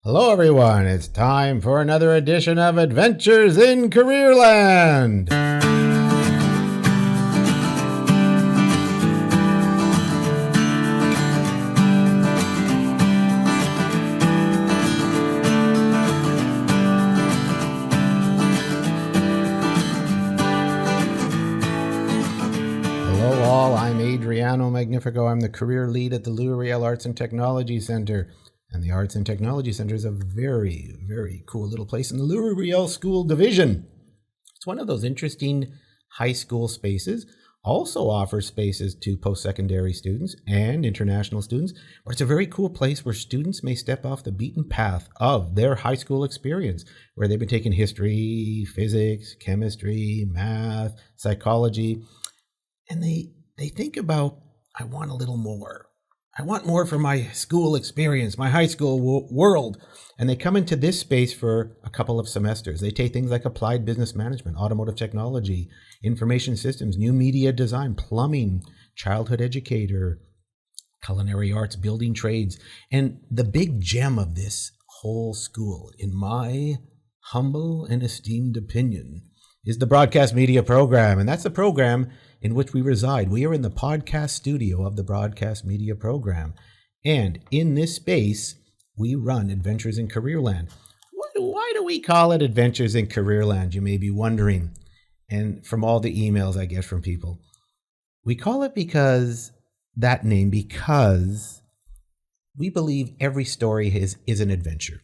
Hello everyone, it's time for another edition of Adventures in Careerland. Hello all, I'm Adriano Magnifico. I'm the career lead at the Riel Arts and Technology Center. And the Arts and Technology Center is a very, very cool little place in the Riel School Division. It's one of those interesting high school spaces. Also offers spaces to post-secondary students and international students. But it's a very cool place where students may step off the beaten path of their high school experience, where they've been taking history, physics, chemistry, math, psychology, and they think about, I want a little more. I want more from my school experience, my high school world. And they come into this space for a couple of semesters. They take things like applied business management, automotive technology, information systems, new media design, plumbing, childhood educator, culinary arts, building trades. And the big gem of this whole school, in my humble and esteemed opinion, is the broadcast media program. And that's the program in which we reside. We are in the podcast studio of the broadcast media program. And in this space, we run Adventures in Careerland. Why do we call it Adventures in Careerland? You may be wondering. And from all the emails I get from people, we call it because we believe every story is an adventure.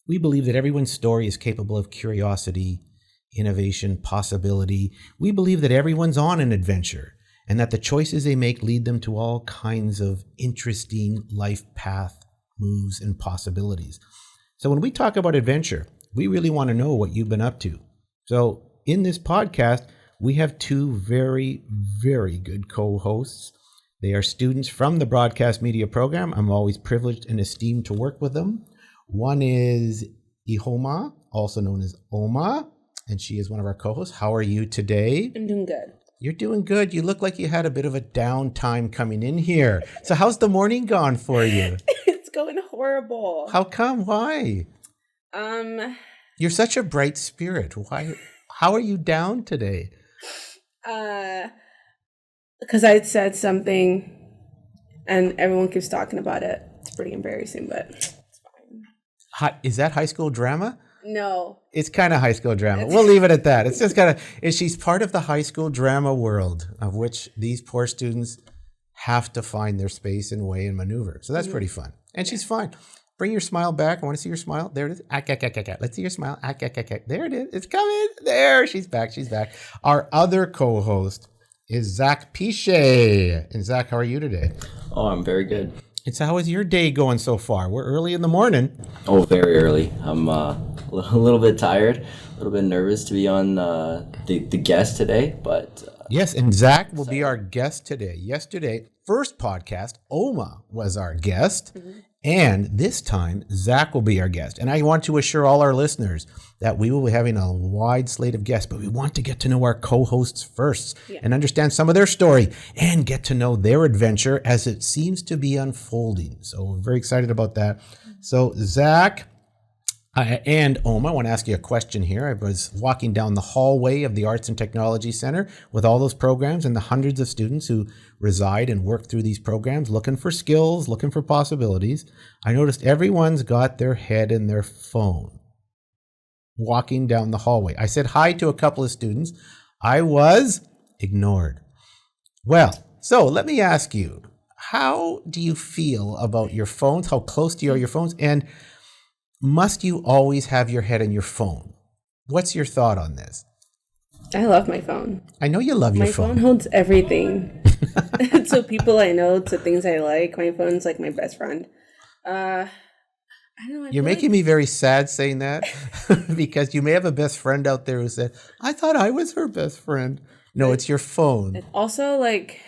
We believe that everyone's story is capable of curiosity, innovation, possibility. We believe that everyone's on an adventure and that the choices they make lead them to all kinds of interesting life path moves and possibilities. So when we talk about adventure, we really want to know what you've been up to. So in this podcast, we have two very, very good co-hosts. They are students from the broadcast media program. I'm always privileged and esteemed to work with them. One is Ihoma, also known as Oma, and she is one of our co-hosts. How are you today? I'm doing good. You're doing good. You look like you had a bit of a downtime coming in here. So how's the morning gone for you? It's going horrible. How come? Why? You're such a bright spirit. Why? How are you down today? Because I said something and everyone keeps talking about it. It's pretty embarrassing, but it's fine. Is that high school drama? No. It's kind of high school drama. We'll leave it at that. It's just she's part of the high school drama world of which these poor students have to find their space and way and maneuver. So that's pretty fun. And she's fine. Bring your smile back. I want to see your smile. There it is. Let's see your smile. There it is. It's coming. There. She's back. Our other co-host is Zach Piche. And Zach, how are you today? Oh, I'm very good. And so how is your day going so far? We're early in the morning. Oh, very early. I'm a little bit tired, a little bit nervous to be on the guest today, but... Yes, and Zach will be our guest today. Yesterday, first podcast, Oma was our guest, and this time, Zach will be our guest. And I want to assure all our listeners that we will be having a wide slate of guests, but we want to get to know our co-hosts first and understand some of their story and get to know their adventure as it seems to be unfolding. So we're very excited about that. So Zach and Oma, I want to ask you a question here. I was walking down the hallway of the Arts and Technology Center with all those programs and the hundreds of students who reside and work through these programs, looking for skills, looking for possibilities. I noticed everyone's got their head in their phone walking down the hallway. I said hi to a couple of students. I was ignored. Well, so let me ask you, how do you feel about your phones? How close to you are your phones? And must you always have your head in your phone? What's your thought on this? I love my phone. I know you love your phone. My phone holds everything. To people I know, to things I like. My phone's like my best friend. I don't know. You're making me very sad saying that because you may have a best friend out there who said, I thought I was her best friend. No, it's your phone. Also, like,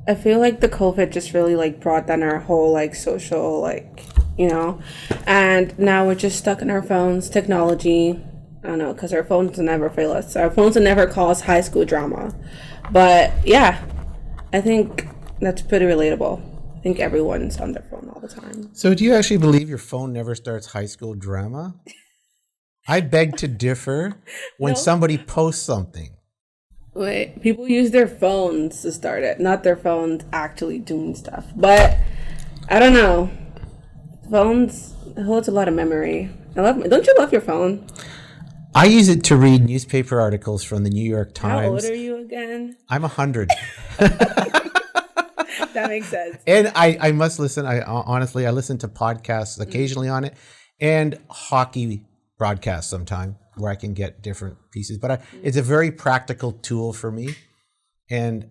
I feel like the COVID just really brought down our whole social and now we're just stuck in our phones. Technology, I don't know, because our phones will never fail us. Our phones will never cause high school drama. But yeah, I think that's pretty relatable. think everyone's on their phone all the time. So do you actually believe your phone never starts high school drama? I beg to differ when No. somebody posts something. Wait, people use their phones to start it, not their phones actually doing stuff. But I don't know. Phones holds a lot of memory. Don't you love your phone? I use it to read newspaper articles from the New York Times. How old are you again? I'm 100. That makes sense. And I must listen. Honestly, I listen to podcasts occasionally on it, and hockey broadcasts sometime where I can get different pieces. But it's a very practical tool for me. And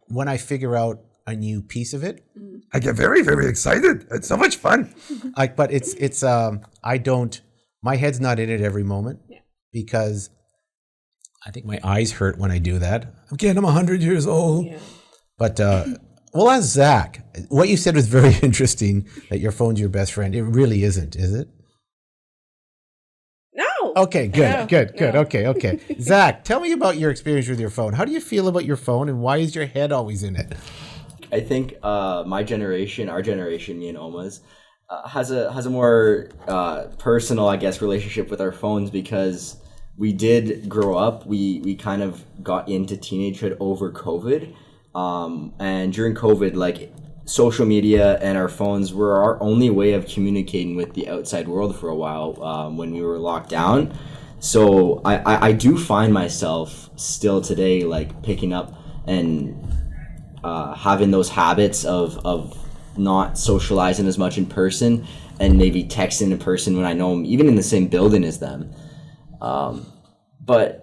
when I figure out a new piece of it, I get very, very excited. It's so much fun. But it's I don't. My head's not in it every moment because I think my eyes hurt when I do that. Again, I'm 100 years old. Yeah. But well, as Zach, what you said was very interesting. That your phone's your best friend. It really isn't, is it? No. Okay, good, No, good. no. Okay. Zach, tell me about your experience with your phone. How do you feel about your phone, and why is your head always in it? I think my generation, our generation, me and Oma's, has a more personal, I guess, relationship with our phones because we did grow up. We kind of got into teenagehood over COVID, and during COVID, like social media and our phones were our only way of communicating with the outside world for a while when we were locked down. So I do find myself still today like picking up and having those habits of not socializing as much in person and maybe texting in person when I know them, even in the same building as them. But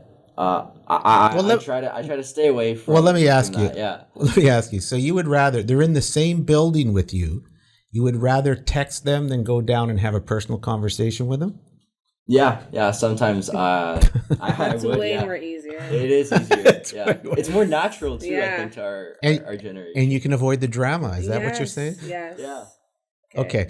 I try to stay away from. Well, let me ask you. That, yeah. Let me ask you. So you would rather they're in the same building with you? You would rather text them than go down and have a personal conversation with them? Yeah. Sometimes I It's would. way Yeah. more easier. It is easier. Yeah, it's more natural too. I Yeah. think to our generation. And you can avoid the drama. Is that what you're saying? Yes. Yeah. Okay.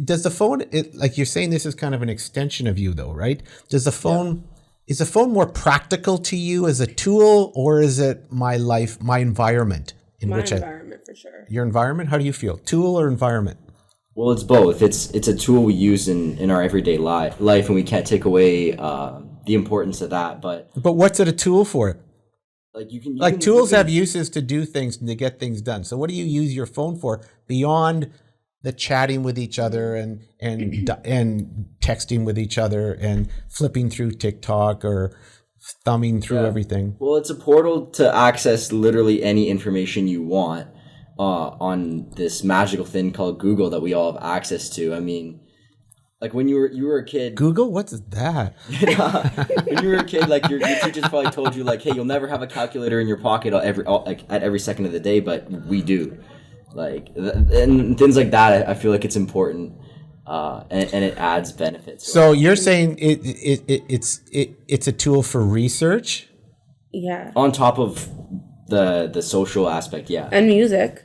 Does the phone, like you're saying, this is kind of an extension of you, though, right? Does the phone, is the phone more practical to you as a tool, or is it my life, my environment in My which environment for sure. your environment? How do you feel? Tool or environment? Well, it's both. It's a tool we use in our everyday life, and we can't take away the importance of that. But what's it a tool for? like you can Tools have uses to do things and to get things done. So what do you use your phone for beyond the chatting with each other and texting with each other and flipping through TikTok or thumbing through everything? Well, it's a portal to access literally any information you want on this magical thing called Google that we all have access to. I mean, like when you were a kid. Google? What's that? When you were a kid, like your teachers probably told you, like, hey, you'll never have a calculator in your pocket at every second of the day, but we do. Like, and things like that, I feel like it's important, and it adds benefits. So you're saying it's a tool for research? Yeah. On top of the social aspect, yeah. And music.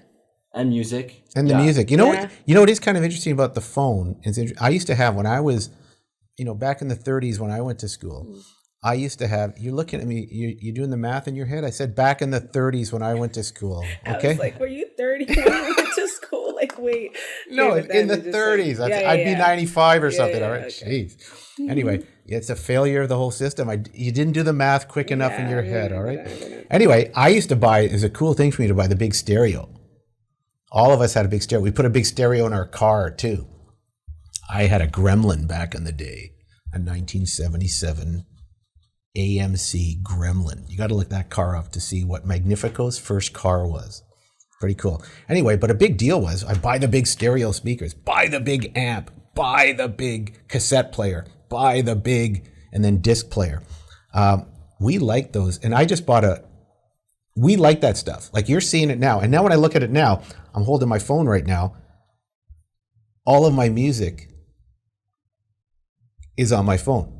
And music. And the yeah. music. You know what is kind of interesting about the phone? I used to have when I was, back in the 30s when I went to school, I used to have, you're looking at me, you're doing the math in your head? I said back in the 30s when I went to school. Okay. I was like, were you 30 when you went to school? Like, wait. No, Okay, but in then the it's 30s. like- I'd be 95 or something. yeah, All right. okay. Jeez. Anyway, it's a failure of the whole system. You didn't do the math quick enough in your head. All right. Anyway, I used to buy, it was a cool thing for me to buy the big stereo. All of us had a big stereo. We put a big stereo in our car too. I had a Gremlin back in the day, a 1977 AMC Gremlin. You got to look that car up to see what Magnifico's first car was. Pretty cool. Anyway, but a big deal was I buy the big stereo speakers, buy the big amp, buy the big cassette player, buy the big, and then disc player. We like those. And I just bought we like that stuff. Like you're seeing it now. And now when I look at it now, I'm holding my phone right now. All of my music is on my phone.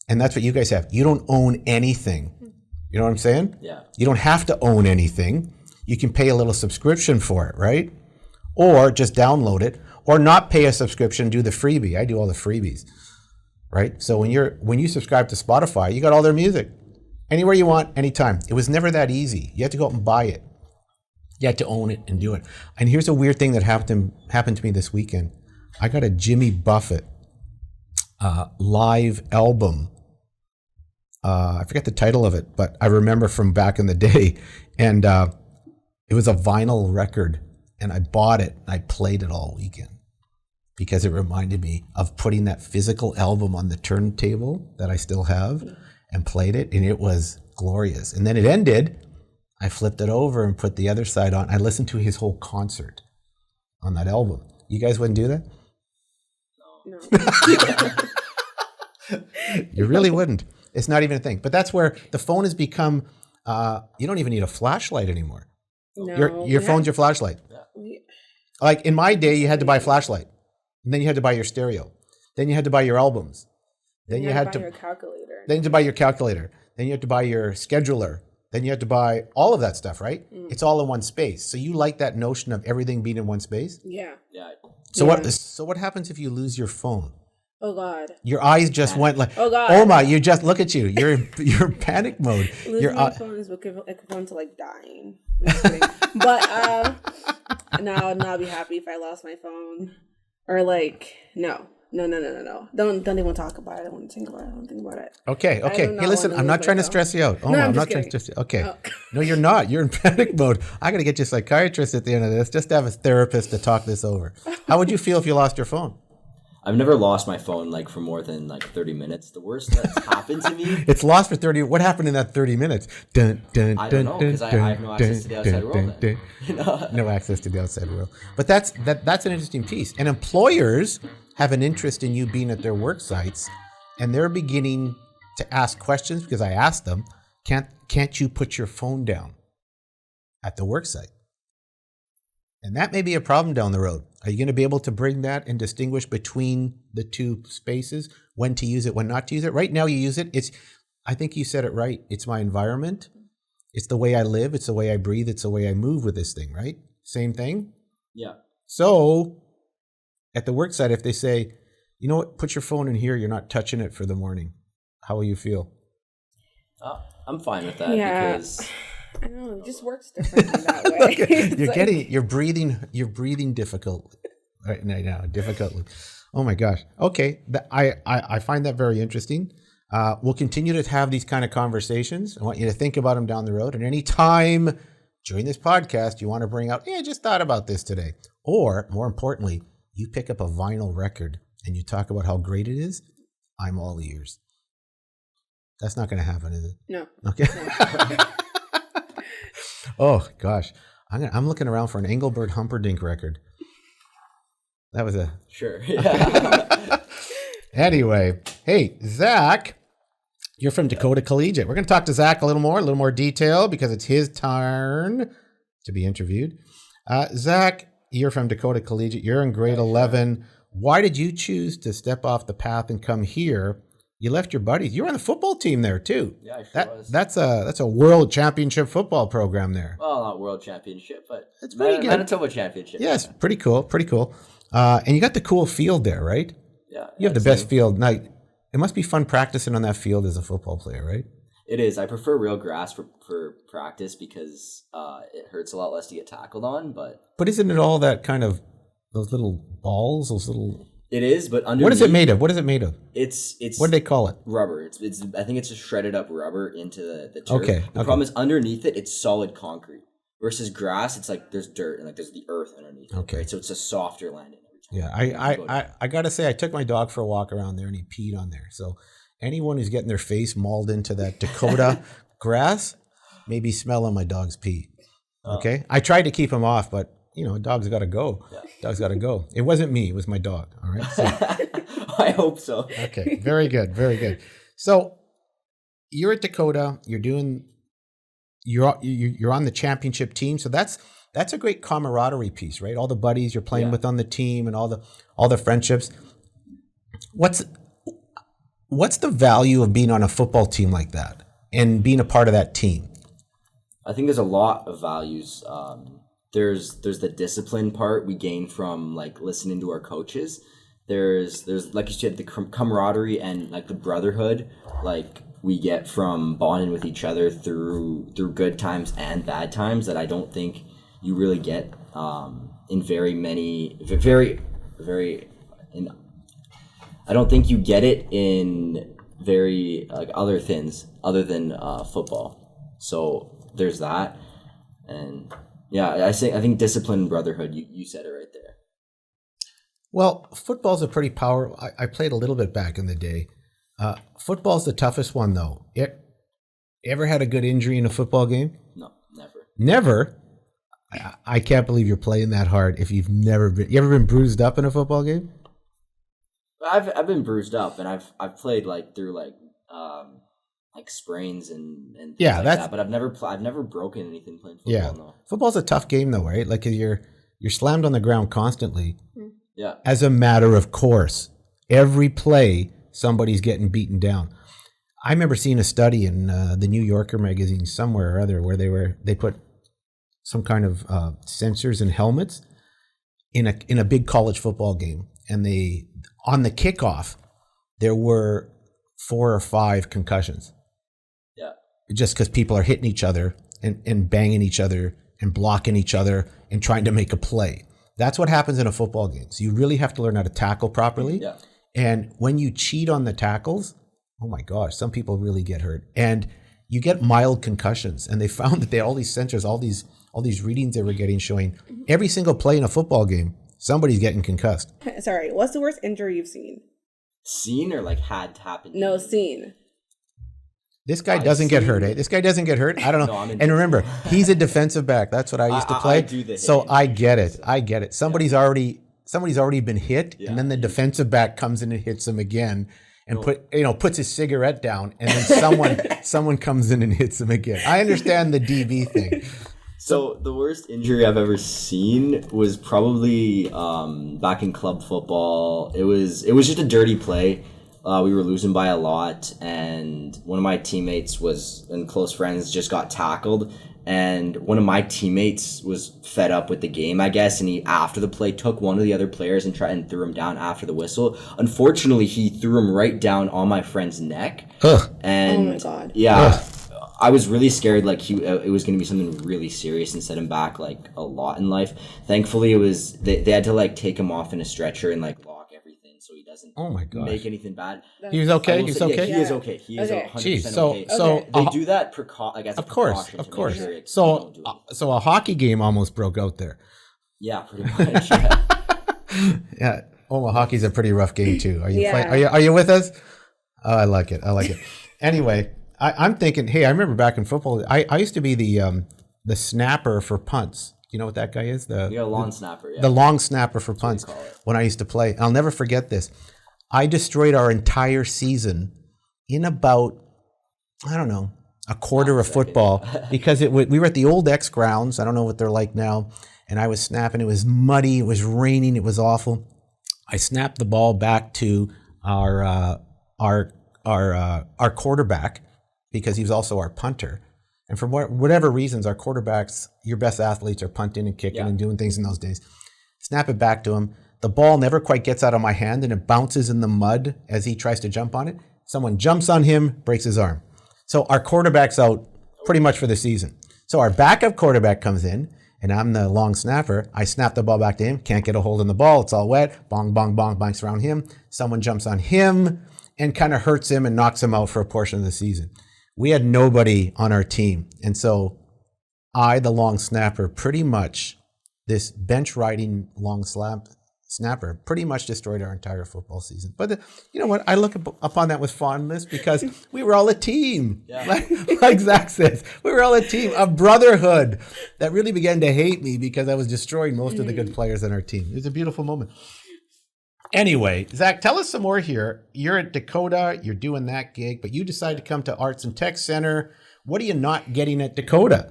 And that's what you guys have. You don't own anything. You know what I'm saying? Yeah. You don't have to own anything. You can pay a little subscription for it, right? Or just download it, or not pay a subscription, do the freebie. I do all the freebies, right? So when you subscribe to Spotify, you got all their music. Anywhere you want, anytime. It was never that easy. You had to go out and buy it. You had to own it and do it. And here's a weird thing that happened to me this weekend. I got a Jimmy Buffett live album. I forget the title of it, but I remember from back in the day. And it was a vinyl record. And I bought it. And I played it all weekend because it reminded me of putting that physical album on the turntable that I still have and played it. And it was glorious. And then it ended. I flipped it over and put the other side on. I listened to his whole concert on that album. You guys wouldn't do that? No. You really wouldn't. It's not even a thing. But that's where the phone has become, you don't even need a flashlight anymore. No. Your phone's your flashlight. Like in my day, you had to buy a flashlight. And then you had to buy your stereo. Then you had to buy your albums. Then you had to buy your calculator. Then you had to buy your calculator. Then you had to buy your scheduler. Then you had to buy all of that stuff, right? It's all in one space. So you like that notion of everything being in one space? Yeah. Yeah. So what happens if you lose your phone? Oh God. Your eyes just went like, oh God. Oh my, you just look at you. You're in panic mode. Losing my phone is equivalent to like dying. I'm just kidding. But now I'd not be happy if I lost my phone. Or like, no. Don't even talk about it. I don't want to think about it. I don't think about it. Okay. Hey, listen, I'm not trying to stress you out. Oh, no, I'm not trying to stress you. Okay. Oh. No, you're not. You're in panic mode. I got to get you a psychiatrist at the end of this, just to have a therapist to talk this over. How would you feel if you lost your phone? I've never lost my phone like for more than like 30 minutes. The worst that's happened to me. It's lost for 30. What happened in that 30 minutes? I don't know because I have no access to the outside world. Then. No access to the outside world. But that's an interesting piece. And employers have an interest in you being at their work sites, and they're beginning to ask questions because I asked them, can't you put your phone down at the work site? And that may be a problem down the road. Are you going to be able to bring that and distinguish between the two spaces, when to use it, when not to use it? Right now you use it. I think you said it right. It's my environment. It's the way I live. It's the way I breathe. It's the way I move with this thing, right? Same thing? Yeah. So at the work site, if they say, you know what, put your phone in here, you're not touching it for the morning, how will you feel? I'm fine with that because I know it just works differently that way. Okay. You're breathing difficult right now, difficultly. Oh my gosh. Okay. I find that very interesting. We'll continue to have these kind of conversations. I want you to think about them down the road. And any time during this podcast you want to bring out, I just thought about this today. Or more importantly, you pick up a vinyl record and you talk about how great it is, I'm all ears. That's not going to happen, is it? No. Okay. No. Oh gosh, I'm looking around for an Engelbert Humperdinck record. That was a sure. Yeah. Anyway, hey Zach, you're from Dakota Collegiate. We're going to talk to Zach a little more detail because it's his turn to be interviewed. Zach, you're from Dakota Collegiate. You're in grade 11. Why did you choose to step off the path and come here? You left your buddies. You were on the football team there too. Yeah, I sure was. That's a world championship football program there. Well, not world championship, but it's pretty good. Manitoba championship. Yes, yeah. Pretty cool. And you got the cool field there, right? Yeah. You have the best field. Now, it must be fun practicing on that field as a football player, right? It is. I prefer real grass for practice because it hurts a lot less to get tackled on. But isn't it all that kind of those little balls, those little? It is, but underneath. What is it made of? What is it made of? It's what do they call it? Rubber. It's I think it's just shredded up rubber into the turf. Okay. The problem is underneath it, it's solid concrete. Versus grass, it's like there's dirt and like there's the earth underneath. Okay. It, right? So it's a softer landing. Yeah, I gotta say, I took my dog for a walk around there and he peed on there. So anyone who's getting their face mauled into that Dakota grass, maybe smelling my dog's pee. Okay, I tried to keep him off, but a dog's got to go. Yeah. Dog's got to go. It wasn't me; it was my dog. All right. So, I hope so. Okay, very good, very good. So you're at Dakota. You're on the championship team. So that's a great camaraderie piece, right? All the buddies you're playing with on the team and all the friendships. What's the value of being on a football team like that and being a part of that team? I think there's a lot of values. There's the discipline part we gain from like listening to our coaches. There's like you said, the camaraderie and like the brotherhood like we get from bonding with each other through good times and bad times that I don't think you really get in very many, very, very, in, I don't think you get it in very like other things other than football. So there's that. And yeah, I think discipline and brotherhood, you said it right there. Well, football's a pretty powerful. I played a little bit back in the day. Football's the toughest one, though. Ever had a good injury in a football game? No, never. Never? I can't believe you're playing that hard if you've never been. You ever been bruised up in a football game? I've been bruised up, and I've played like through like sprains and things like that. But I've never broken anything playing football. Yeah, no. Football's a tough game, though, right? Like you're slammed on the ground constantly. Yeah. As a matter of course, every play somebody's getting beaten down. I remember seeing a study in the New Yorker magazine somewhere or other where they put some kind of sensors in helmets in a big college football game, and they on the kickoff there were 4 or 5 concussions. Yeah, just because people are hitting each other and banging each other and blocking each other and trying to make a play. That's what happens in a football game. So you really have to learn how to tackle properly. Yeah. And when you cheat on the tackles, oh my gosh, some people really get hurt. And you get mild concussions. And they found that all these sensors, all these readings they were getting showing every single play in a football game, somebody's getting concussed. Sorry, what's the worst injury you've seen? Seen or like had happened? No, seen. This guy doesn't get hurt, eh? This guy doesn't get hurt. I don't know. And remember, he's a defensive back. That's what I used to play. So I get it. Somebody's already been hit, and then the defensive back comes in and hits him again, and puts his cigarette down, and then someone comes in and hits him again. I understand the DB thing. So the worst injury I've ever seen was probably back in club football. It was just a dirty play. We were losing by a lot, and one of my teammates and close friends just got tackled, and one of my teammates was fed up with the game, I guess, and he, after the play, took one of the other players and threw him down after the whistle. Unfortunately, he threw him right down on my friend's neck. And, oh my God. Yeah. I was really scared like it was going to be something really serious and set him back like a lot in life. Thankfully, it was they had to like take him off in a stretcher and like lock everything so he doesn't make anything bad. He was okay. He's okay. Yeah, he is okay. He is 100% Jeez, okay. So they do that as a precaution. Of course. Sure So a hockey game almost broke out there. Yeah, pretty much. Yeah. Yeah. Hockey's a pretty rough game too. Are you Are you with us? Oh, I like it. Anyway. I'm thinking, hey, I remember back in football, I used to be the snapper for punts. You know what that guy is? Long snapper, yeah. The long snapper for punts when I used to play. I'll never forget this. I destroyed our entire season in about, I don't know, a quarter of football because we were at the old X grounds. I don't know what they're like now. And I was snapping. It was muddy. It was raining. It was awful. I snapped the ball back to our quarterback, because he was also our punter. And for whatever reasons, our quarterbacks, your best athletes, are punting and kicking and doing things in those days. Snap it back to him. The ball never quite gets out of my hand, and it bounces in the mud as he tries to jump on it. Someone jumps on him, breaks his arm. So our quarterback's out pretty much for the season. So our backup quarterback comes in, and I'm the long snapper. I snap the ball back to him, can't get a hold on the ball. It's all wet. Bong, bong, bong, banks around him. Someone jumps on him and kind of hurts him and knocks him out for a portion of the season. We had nobody on our team. And so I, the long snapper, pretty much, this bench riding long snapper, pretty much destroyed our entire football season. But you know what? I look upon that with fondness because we were all a team. Yeah. Like Zach says, we were all a team, a brotherhood that really began to hate me because I was destroying most of the good players on our team. It was a beautiful moment. Anyway, Zach, tell us some more here. You're at Dakota, you're doing that gig, but you decide to come to Arts and Tech Center. What are you not getting at Dakota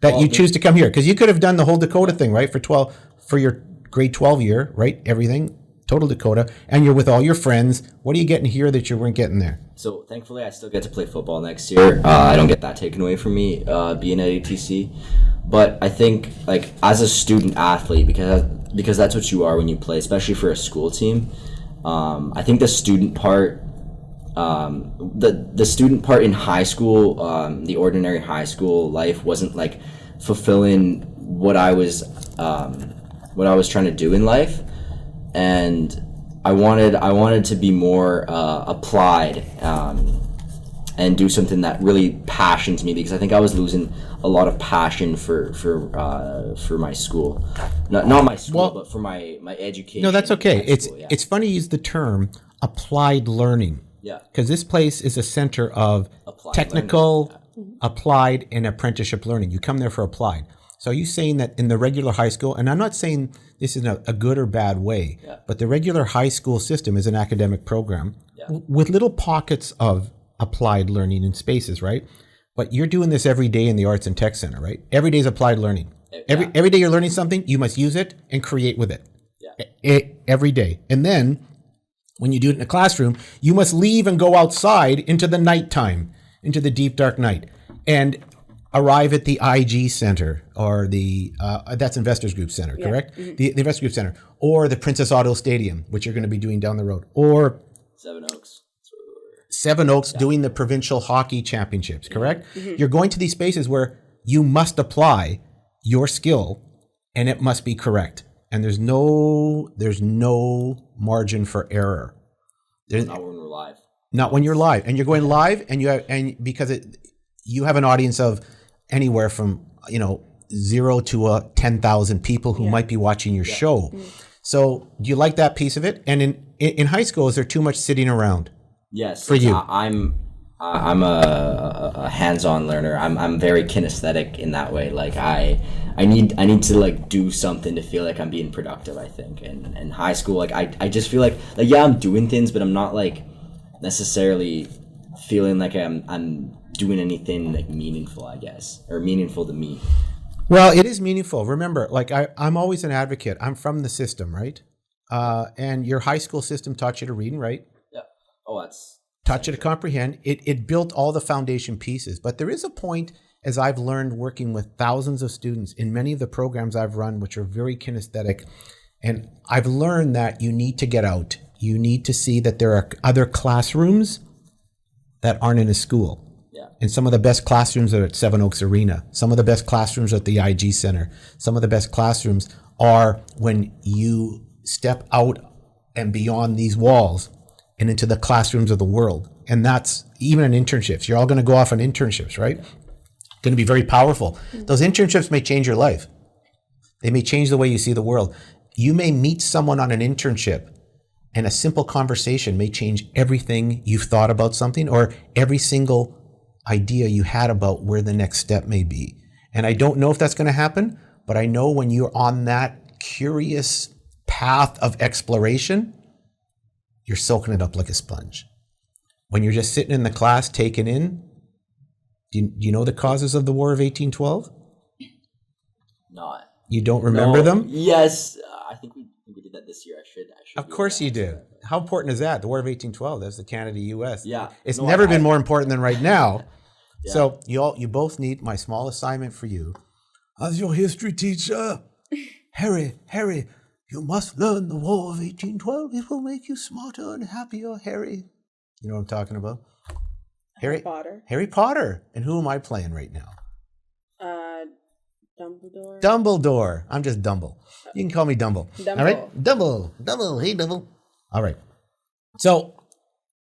that you choose to come here? Because you could have done the whole Dakota thing, right? For your grade 12 year, right? Everything, total Dakota, and you're with all your friends. What are you getting here that you weren't getting there? So thankfully, I still get to play football next year. I don't get that taken away from me being at ATC. But I think, like, as a student athlete, because that's what you are when you play, especially for a school team. I think the student part, the student part in high school, the ordinary high school life wasn't like fulfilling what I was trying to do in life, and I wanted to be more applied, and do something that really passions me, because I think I was losing a lot of passion for my school, not my school, but for my education. No, that's okay. School, It's funny you use the term applied learning. Yeah. Because this place is a center of technical, applied, and apprenticeship learning. You come there for applied. So are you saying that in the regular high school, and I'm not saying this is a good or bad way, but the regular high school system is an academic program with little pockets of applied learning in spaces, right? But you're doing this every day in the Arts and Tech Center, right? Every day is applied learning. Every day you're learning something, you must use it and create with it. Every day. And then when you do it in a classroom, you must leave and go outside into the nighttime, into the deep dark night, and arrive at the IG Center, or the that's Investors Group Center, correct? Mm-hmm. The Investors Group Center, or the Princess Auto Stadium, which you're going to be doing down the road, or Seven Oaks doing the provincial hockey championships, correct? Mm-hmm. You're going to these spaces where you must apply your skill, and it must be correct. And there's no margin for error. Not when we're live. Not when you're live, and you're going live, and because you have an audience of anywhere from 0 to 10,000 people who might be watching your show. Mm-hmm. So do you like that piece of it? And in high school, is there too much sitting around? Yes, for you. I'm a hands-on learner. I'm very kinesthetic in that way. Like I need to like do something to feel like I'm being productive, I think. And in high school, like I just feel like I'm doing things, but I'm not like necessarily feeling like I'm doing anything like meaningful, I guess, or meaningful to me. Well, it is meaningful. Remember, like I'm always an advocate. I'm from the system, right? And your high school system taught you to read and write. Taught you to comprehend. It built all the foundation pieces. But there is a point, as I've learned working with thousands of students in many of the programs I've run, which are very kinesthetic, and I've learned that you need to get out. You need to see that there are other classrooms that aren't in a school. Yeah. And some of the best classrooms are at Seven Oaks Arena. Some of the best classrooms are at the IG Center. Some of the best classrooms are when you step out and beyond these walls and into the classrooms of the world. And that's even in internships. You're all going to go off on internships, right? Going to be very powerful. Those internships may change your life. They may change the way you see the world. You may meet someone on an internship, and a simple conversation may change everything you've thought about something, or every single idea you had about where the next step may be. And I don't know if that's going to happen, but I know when you're on that curious path of exploration, you're soaking it up like a sponge. When you're just sitting in the class taking in, do you know the causes of the War of 1812? Not. You don't remember them? Yes. I think we did that this year. I should. Of course you do. How important is that? The War of 1812. That's the Canada-U.S. Yeah. It's never been more important than right now. Yeah. So you both need my small assignment for you. As your history teacher, Harry, you must learn the War of 1812. It will make you smarter and happier, Harry. You know what I'm talking about? Harry Potter. Harry Potter. And who am I playing right now? Dumbledore. Dumbledore. I'm just Dumble. You can call me Dumble. All right? Dumble. Hey, Dumble. All right. So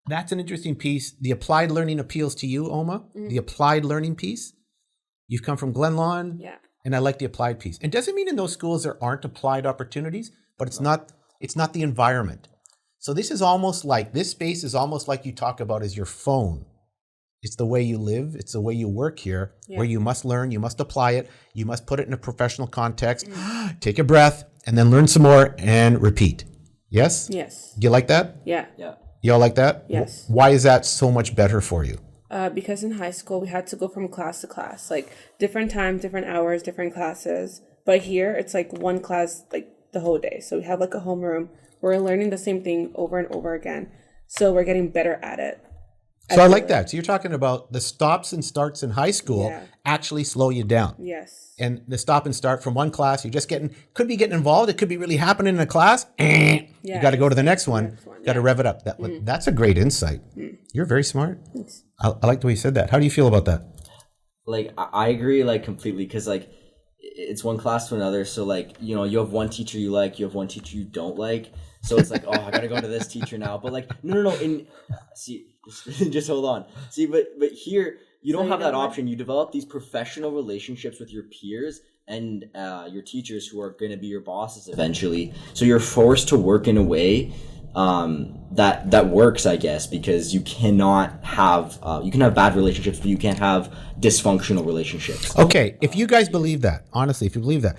that's an interesting piece. The applied learning appeals to you, Oma. Mm-hmm. The applied learning piece. You've come from Glen Lawn. Yeah. And I like the applied piece. And doesn't mean in those schools there aren't applied opportunities, but it's not the environment. So this space is almost like you talk about as your phone. It's the way you live. It's the way you work here, where you must learn, you must apply it, you must put it in a professional context, take a breath, and then learn some more and repeat. Yes? Yes. Do you like that? Yeah. You all like that? Yes. Why is that so much better for you? Because in high school, we had to go from class to class, like different times, different hours, different classes. But here, it's like one class, like the whole day. So we have like a homeroom. We're learning the same thing over and over again. So we're getting better at it. So I like that. So you're talking about the stops and starts in high school actually slow you down. Yes. And the stop and start from one class, you're just could be getting involved. It could be really happening in a class. You got to go to the next one. Got to rev it up. That's a great insight. You're very smart. I like the way you said that. How do you feel about that? Like I agree like completely, because like it's one class to another. So like, you know, you have one teacher you like, you have one teacher you don't like. So it's like, oh, I gotta go to this teacher now. But like, no. In see, just hold on. See, but here you don't have that option. You develop these professional relationships with your peers and your teachers, who are going to be your bosses eventually. So you're forced to work in a way that works, I guess, because you cannot have you can have bad relationships, but you can't have dysfunctional relationships. Okay, if you guys believe that, honestly, if you believe that,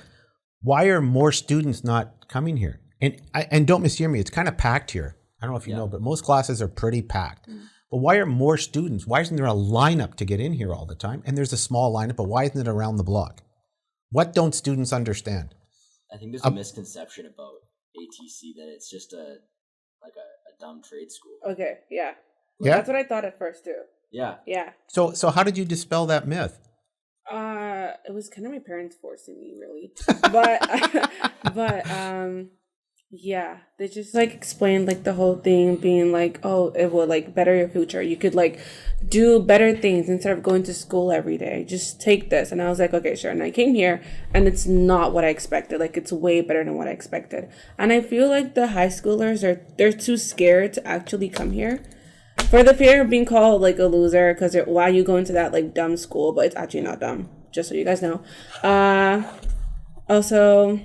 why are more students not coming here? And don't mishear me, it's kind of packed here. I don't know if you know, but most classes are pretty packed. But why are more students? Why isn't there a lineup to get in here all the time? And there's a small lineup, but why isn't it around the block? What don't students understand? I think there's a misconception about ATC, that it's just a dumb trade school. Okay, yeah. Yeah? That's what I thought at first too. Yeah. Yeah. So how did you dispel that myth? It was kind of my parents forcing me, really. But yeah, they just like explained like the whole thing, being like, oh, it will like better your future. You could like do better things instead of going to school every day. Just take this. And I was like, okay, sure. And I came here, and it's not what I expected. Like, it's way better than what I expected. And I feel like the high schoolers they're too scared to actually come here, for the fear of being called like a loser, because why you go into that like dumb school, but it's actually not dumb, just so you guys know. Also,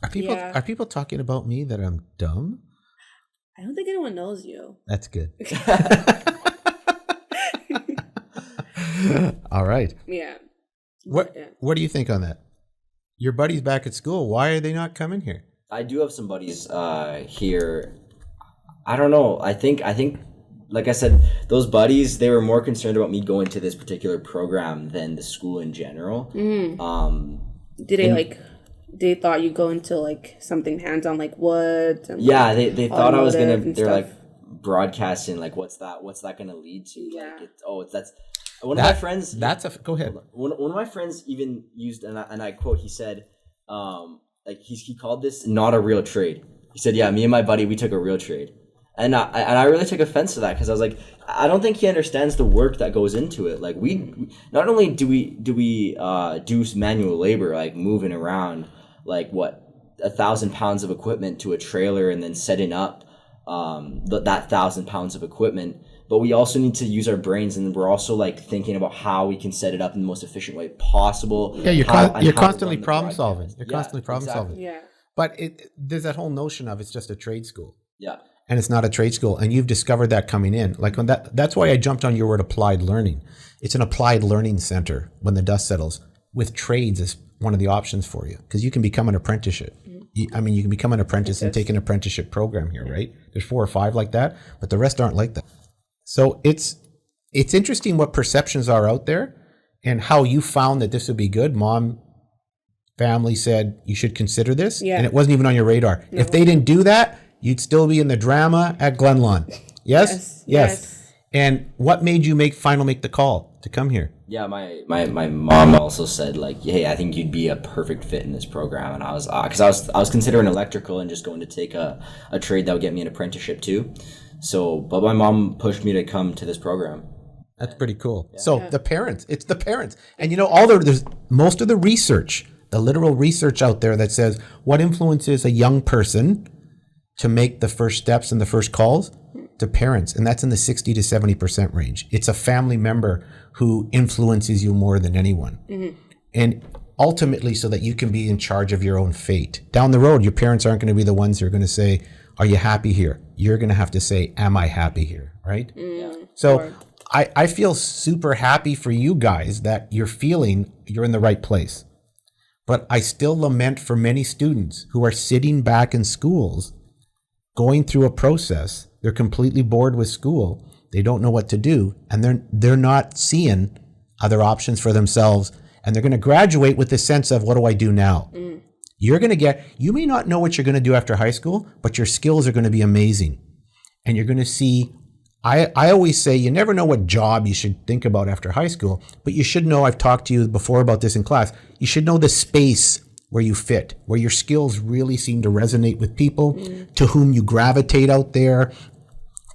Are people talking about me that I'm dumb? I don't think anyone knows you. That's good. All right. Yeah. What do you think on that? Your buddies back at school, why are they not coming here? I do have some buddies here. I don't know. I think like I said, those buddies, they were more concerned about me going to this particular program than the school in general. They thought you go into like something hands-on, like wood. And, yeah, they thought I was gonna. They're stuff. like broadcasting, like what's that gonna lead to? Yeah. Like that's one of my friends. Go ahead. One of my friends even used, and I quote, he said, like he called this not a real trade. He said, yeah, me and my buddy, we took a real trade. And I really took offense to that, because I was like, I don't think he understands the work that goes into it. Like we not only do we do manual labor, like moving around like 1,000 pounds of equipment to a trailer and then setting up that 1,000 pounds of equipment, but we also need to use our brains, and we're also like thinking about how we can set it up in the most efficient way possible. Yeah, you're constantly problem solving. You're constantly problem solving. Yeah. But there's that whole notion of it's just a trade school. Yeah. And it's not a trade school, and you've discovered that coming in. Like when that's why I jumped on your word applied learning. It's an applied learning center when the dust settles. With trades is one of the options for you, because you can become an apprenticeship. You can become an apprentice and take an apprenticeship program here, right? There's 4 or 5 like that, but the rest aren't like that. So it's interesting what perceptions are out there and how you found that this would be good. Mom, family said you should consider this, and it wasn't even on your radar. No. If they didn't do that, you'd still be in the drama at Glenlawn. Yes. And what made you make the call to come here? Yeah, my mom also said like, hey, I think you'd be a perfect fit in this program, and I was because I was considering electrical and just going to take a trade that would get me an apprenticeship too. So, but my mom pushed me to come to this program. That's pretty cool. Yeah. So it's the parents, and there's most of the research, the literal research out there that says what influences a young person to make the first steps and the first calls to parents, and that's in the 60 to 70% range. It's a family member who influences you more than anyone. Mm-hmm. And ultimately so that you can be in charge of your own fate. Down the road, your parents aren't going to be the ones who are going to say, are you happy here? You're going to have to say, am I happy here? Right? Mm-hmm. So I feel super happy for you guys that you're feeling you're in the right place. But I still lament for many students who are sitting back in schools going through a process. They're completely bored with school. They don't know what to do, and they're not seeing other options for themselves, and they're going to graduate with this sense of, what do I do now? Mm. You may not know what you're going to do after high school, but your skills are going to be amazing. And you're going to see, I always say, you never know what job you should think about after high school, but you should know, I've talked to you before about this in class, you should know the space where you fit, where your skills really seem to resonate with people, to whom you gravitate out there,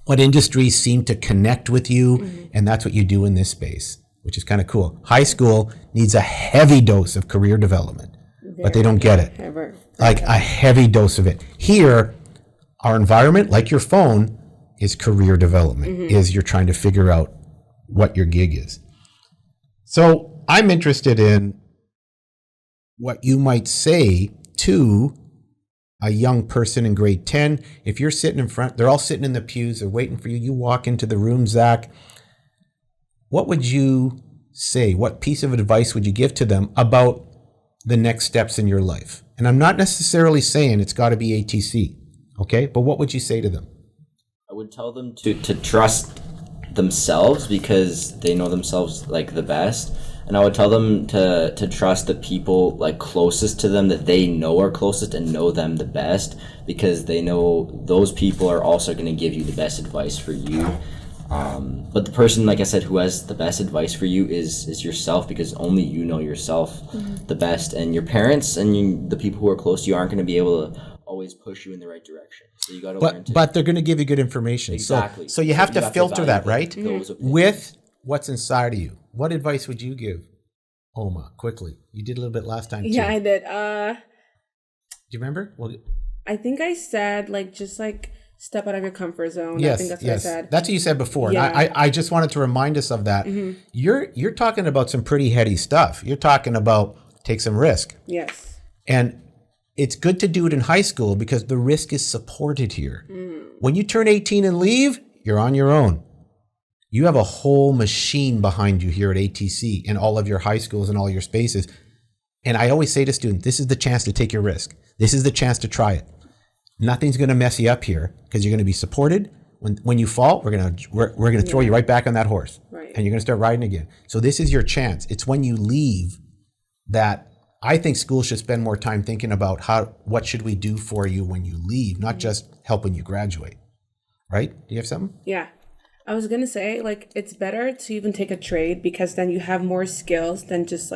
what industries seem to connect with you, and that's what you do in this space. which is kind of cool. High school needs a heavy dose of career development, but they don't get it. Ever. Like a heavy dose of it. Here, our environment, like your phone, is career development, is you're trying to figure out what your gig is. So I'm interested in what you might say to a young person in grade 10. If you're sitting in front, they're all sitting in the pews, they're waiting for you. You walk into the room, Zach. What would you say? What piece of advice would you give to them about the next steps in your life? And I'm not necessarily saying it's got to be ATC, okay? But what would you say to them? I would tell them to trust themselves because they know themselves like the best. And I would tell them to trust the people like closest to them that they know are closest and know them the best, because they know those people are also going to give you the best advice for you. But the person, like I said, who has the best advice for you is yourself, because only you know yourself the best. And your parents and the people who are close to you aren't going to be able to always push you in the right direction. So you got to learn to. But they're going to give you good information. Exactly. So you have to filter that, right? Those opinions. With what's inside of you. What advice would you give, Oma, quickly? You did a little bit last time, too. Yeah, I did. Do you remember? Well, I think I said, just step out of your comfort zone. yes, I think that's yes. what I said. That's what you said before. Yeah. And I just wanted to remind us of that. You're talking about some pretty heady stuff. You're talking about take some risk. Yes. And it's good to do it in high school because the risk is supported here. When you turn 18 and leave, you're on your own. You have a whole machine behind you here at ATC in all of your high schools and all your spaces. And I always say to students, this is the chance to take your risk. This is the chance to try it. Nothing's going to mess you up here because you're going to be supported. When you fall, we're going to throw you right back on that horse. Right. And you're going to start riding again. So this is your chance. It's when you leave that I think schools should spend more time thinking about what should we do for you when you leave, not just helping you graduate. Right? Do you have something? Yeah. I was going to say, it's better to even take a trade because then you have more skills than just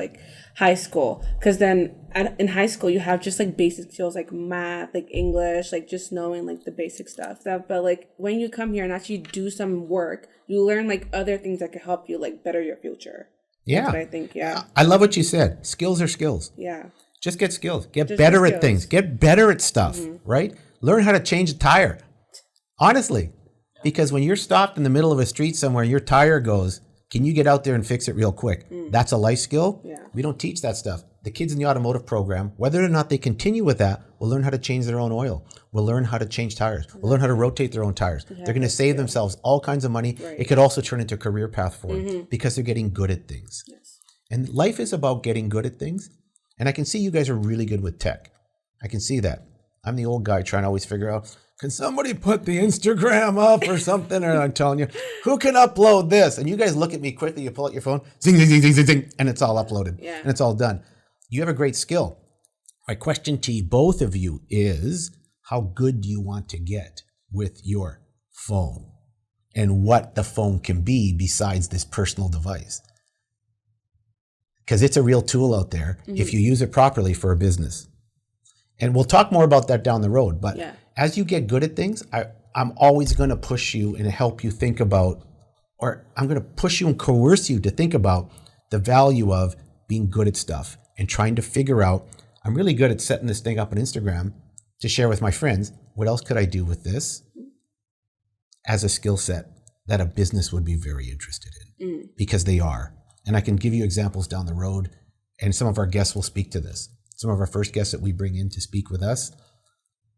high school. Because then in high school, you have just basic skills like math, English, just knowing the basic stuff. But when you come here and actually do some work, you learn other things that can help you better your future. Yeah. That's what I think. Yeah. I love what you said. Skills are skills. Yeah. Just get skills. Get better at things. Get better at stuff, right? Learn how to change a tire. Honestly. Because when you're stopped in the middle of a street somewhere, your tire goes, can you get out there and fix it real quick? That's a life skill. Yeah. We don't teach that stuff. The kids in the automotive program, whether or not they continue with that, will learn how to change their own oil. Will learn how to change tires. Will learn how to rotate their own tires. They're going to save themselves all kinds of money. Right. It could also turn into a career path for them because they're getting good at things. Yes. And life is about getting good at things. And I can see you guys are really good with tech. I can see that. I'm the old guy trying to always figure out, can somebody put the Instagram up or something? And I'm telling you, who can upload this? And you guys look at me quickly, you pull out your phone, zing, zing, zing, zing, zing, zing, and it's all uploaded. Yeah. And it's all done. You have a great skill. My question to you, both of you, is how good do you want to get with your phone? And what the phone can be besides this personal device? Because it's a real tool out there if you use it properly for a business. And we'll talk more about that down the road. But as you get good at things, I'm always going to push you and help you think about, or I'm going to push you and coerce you to think about the value of being good at stuff and trying to figure out, I'm really good at setting this thing up on Instagram to share with my friends. What else could I do with this as a skill set that a business would be very interested in? Because they are. And I can give you examples down the road, and some of our guests will speak to this. Some of our first guests that we bring in to speak with us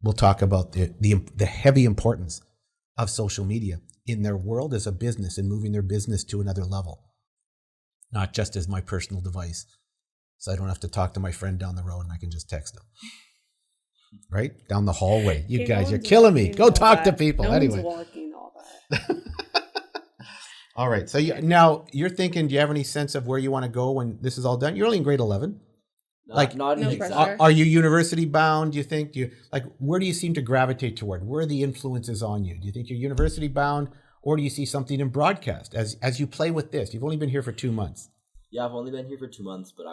will talk about the heavy importance of social media in their world as a business and moving their business to another level, not just as my personal device. So I don't have to talk to my friend down the road and I can just text them. Right? Down the hallway. You guys, you're killing me. Go talk to people. Anyway. Walking all that. All right. So now you're thinking, do you have any sense of where you want to go when this is all done? You're only in grade 11. Not no pressure. Are you university bound? Do you think where do you seem to gravitate toward? Where are the influences on you? Do you think you're university bound, or do you see something in broadcast as you play with this? You've only been here for 2 months. Yeah, I've only been here for 2 months, but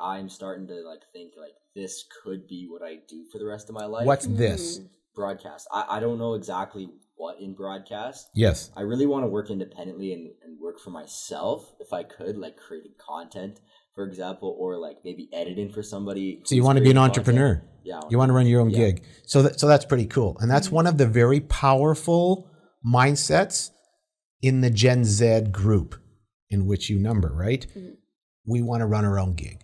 I'm starting to think this could be what I do for the rest of my life. What's this? Broadcast. I don't know exactly what in broadcast. Yes. I really want to work independently and work for myself if I could, like creating content, for example, or like maybe editing for somebody. So you want to be an creating entrepreneur. content. Yeah. You want to run your own Yeah. gig. So that's pretty cool. And that's one of the very powerful mindsets in the Gen Z group in which you number, right? We want to run our own gig.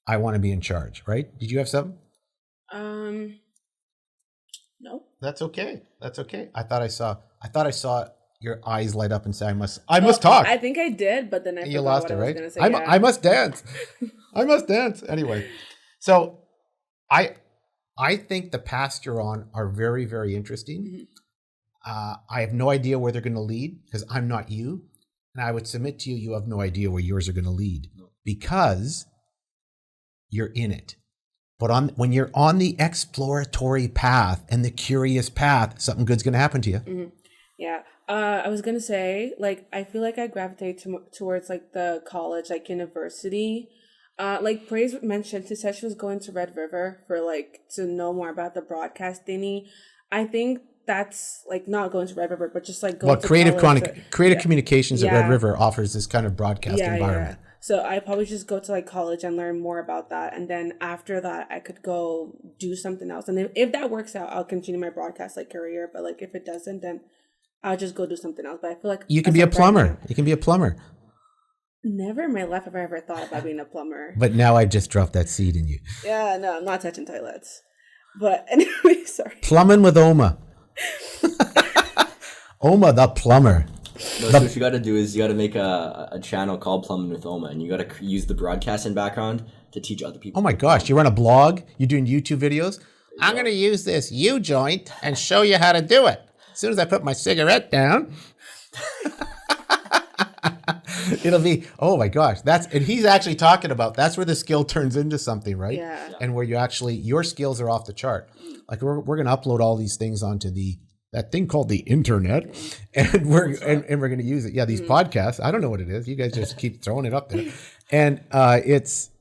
I want to be in charge, right? Did you have something? No. That's okay. That's okay. I thought I saw your eyes light up and say, I must talk. I think I did, but then I You forgot lost what it, I was right? gonna say. I must dance. I must dance. Anyway, so I think the paths you're on are very, very interesting. I have no idea where they're going to lead because I'm not you. And I would submit to you, you have no idea where yours are going to lead because you're in it. But when you're on the exploratory path and the curious path, something good's going to happen to you. Yeah. I was gonna say, like, I feel like I gravitate towards like the college, like university. Like Praise mentioned, she said she was going to Red River for like to know more about the broadcast thingy. I think that's like not going to Red River, but just like going to Creative college Communications at Red Yeah. River offers this kind of broadcast environment. So I probably just go to like college and learn more about that, and then after that, I could go do something else. And if that works out, I'll continue my broadcast like career. But like if it doesn't, then I'll just go do something else. But I feel like You can be a plumber. You can be a plumber. Never in my life have I ever thought about being a plumber. But now I just dropped that seed in you. Yeah, no, I'm not touching toilets. But anyway, sorry. Plumbing with Oma. Oma the plumber. No, so what you got to do is you got to make a channel called Plumbing with Oma, and you got to use the broadcasting background to teach other people. Oh my gosh, you run a blog? You're doing YouTube videos? I'm going to use this U-joint and show you how to do it. As soon as I put my cigarette down, it'll be, oh my gosh. And he's actually talking about, that's where the skill turns into something, right? Yeah. And where your skills are off the chart. Like we're going to upload all these things onto that thing called the internet, and we're going to use it. Yeah, these podcasts. I don't know what it is. You guys just keep throwing it up there, and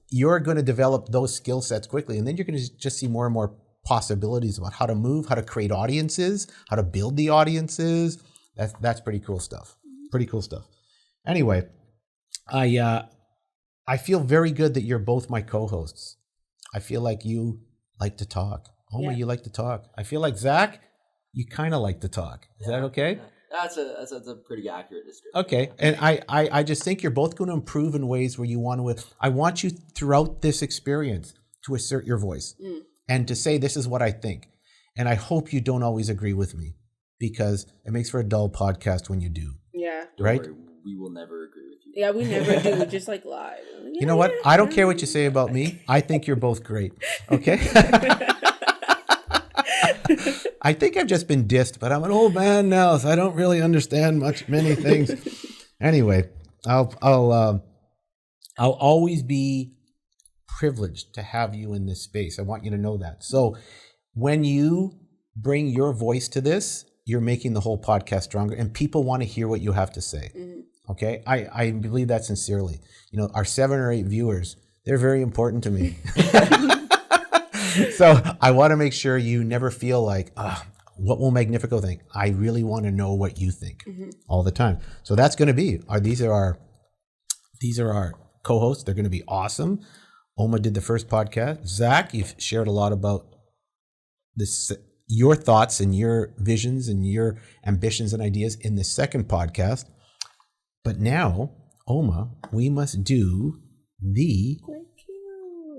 you're going to develop those skill sets quickly, and then you're going to just see more and more possibilities about how to move, how to create audiences, how to build the audiences. That's pretty cool stuff. Pretty cool stuff. Anyway, I feel very good that you're both my co-hosts. I feel like you like to talk. Oma, you like to talk. I feel like Zach, you kind of like to talk. Is that okay? That's a pretty accurate description. Okay. And I just think you're both going to improve in ways where you want to. I want you throughout this experience to assert your voice and to say, this is what I think. And I hope you don't always agree with me because it makes for a dull podcast when you do. Yeah. Right? Don't worry, we will never agree with you. Yeah, we never do. We just like lie. You know what? I don't care what you say about me. I think you're both great. Okay? I think I've just been dissed, but I'm an old man now, so I don't really understand many things. Anyway, I'll always be privileged to have you in this space. I want you to know that. So when you bring your voice to this, you're making the whole podcast stronger, and people want to hear what you have to say. Okay? I believe that sincerely. You know, our 7 or 8 viewers, they're very important to me. So I want to make sure you never feel like, what will Magnifico think? I really want to know what you think all the time. So that's going to be these are our co-hosts. They're going to be awesome. Oma did the first podcast. Zach, you've shared a lot about this, your thoughts and your visions and your ambitions and ideas in the second podcast. But now, Oma, we must do the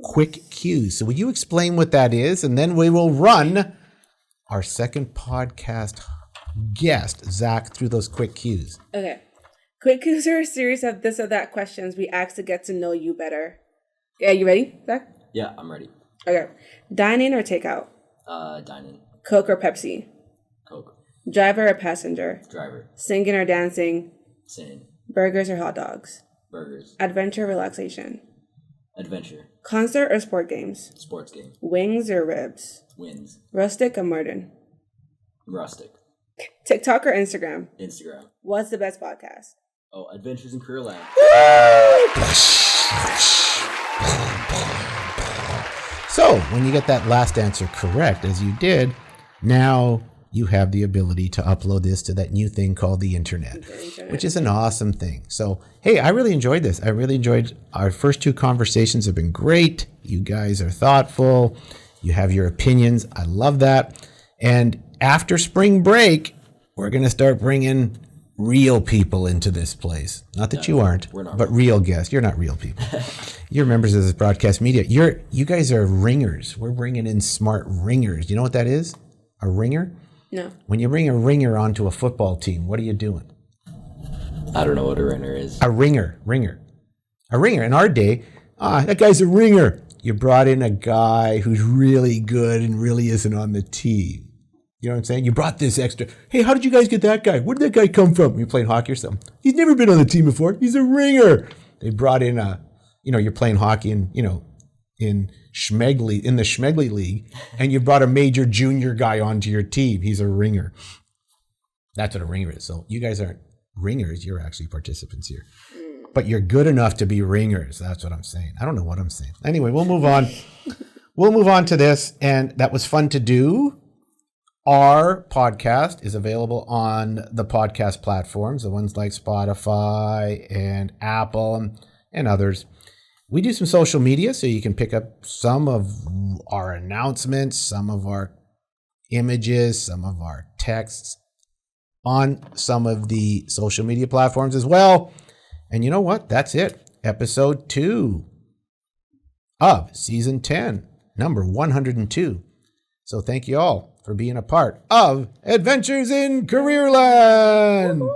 quick cues. So will you explain what that is? And then we will run our second podcast guest, Zach, through those quick cues. Okay. Quick cues are a series of this or that questions we ask to get to know you better. Yeah, you ready, Zach? Yeah, I'm ready. Okay. Dine in or takeout? Dining. Coke or Pepsi? Coke. Driver or passenger? Driver. Singing or dancing? Singing. Burgers or hot dogs? Burgers. Adventure or relaxation? Adventure. Concert or sport games? Sports game. Wings or ribs? Wins. Rustic or modern? Rustic. TikTok or Instagram? Instagram. What's the best podcast? Oh, Adventures in Careerland. So when you get that last answer correct, as you did, now you have the ability to upload this to that new thing called the internet, which is an awesome thing. So, hey, I really enjoyed this. I really enjoyed our first 2 conversations have been great. You guys are thoughtful. You have your opinions. I love that. And after spring break, we're going to start bringing real people into this place. Not that you aren't, but real guests. You're not real people. You're members of this broadcast media. You guys are ringers. We're bringing in smart ringers. You know what that is? A ringer? No. When you bring a ringer onto a football team, what are you doing? I don't know what a ringer is. A ringer. A ringer. In our day, that guy's a ringer. You brought in a guy who's really good and really isn't on the team. You know what I'm saying? You brought this extra. Hey, how did you guys get that guy? Where did that guy come from? You're playing hockey or something. He's never been on the team before. He's a ringer. They brought in you're playing hockey in the Schmegley League, and you brought a major junior guy onto your team. He's a ringer. That's what a ringer is. So you guys aren't ringers. You're actually participants here. But you're good enough to be ringers. That's what I'm saying. I don't know what I'm saying. Anyway, we'll move on. We'll move on to this, and that was fun to do. Our podcast is available on the podcast platforms, the ones like Spotify and Apple and others. We do some social media, so you can pick up some of our announcements, some of our images, some of our texts on some of the social media platforms as well. And you know what? That's it. Episode 2 of Season 10, number 102. So thank you all for being a part of Adventures in Careerland.